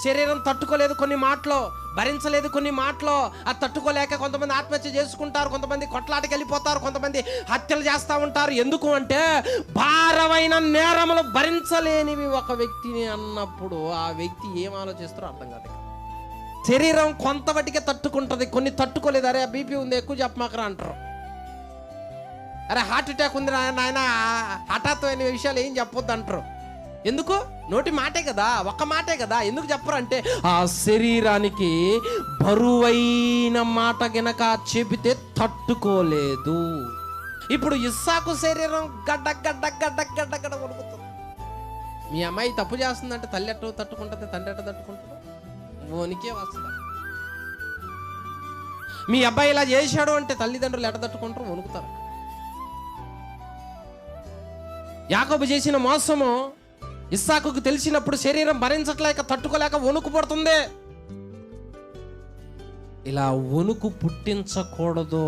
శరీరం తట్టుకోలేదు కొన్ని మాటలు, భరించలేదు కొన్ని మాటలు. అది తట్టుకోలేక కొంతమంది ఆత్మహత్య చేసుకుంటారు, కొంతమంది కొట్లాటకి వెళ్ళిపోతారు, కొంతమంది హత్యలు చేస్తూ ఉంటారు. ఎందుకు అంటే భారమైన నేరములు భరించలేనివి ఒక వ్యక్తిని అన్నప్పుడు ఆ వ్యక్తి ఏం ఆలోచిస్తారో అర్థం కాదు. శరీరం కొంతవటికే తట్టుకుంటుంది, కొన్ని తట్టుకోలేదు. అరే బీపీ ఉంది ఎక్కువ చెప్పమాకరా అంటారు. అరే హార్ట్ అటాక్ ఉంది నాయన హఠాత్తుమైన విషయాలు ఏం చెప్పొద్దు అంటారు. ఎందుకు? నోటి మాటే కదా, ఒక్క మాటే కదా. ఎందుకు చెప్పరు అంటే ఆ శరీరానికి బరువైన మాట గనక చెబితే తట్టుకోలేదు. ఇప్పుడు ఇస్సాకు శరీరం గడ్డ గడ్డ గడ్డ గడ్డ గడ్డ వణుకుతుంది. మీ అమ్మాయి తప్పు చేస్తుందంటే తల్లి ఎట్ట తట్టుకుంటుంది, తండ్రి ఎట్ట తట్టుకుంటుంది? వణికే వస్తుంది. మీ అబ్బాయి ఇలా చేశాడు అంటే తల్లిదండ్రులు ఎట్ట తట్టుకుంటారు? వణుకుతారు. యాకోబు చేసిన మోసము ఇస్సాకుకు తెలిసినప్పుడు శరీరం భరించట్లేక తట్టుకోలేక వణుకు పడుతుంది. ఇలా వణుకు పుట్టించకూడదు.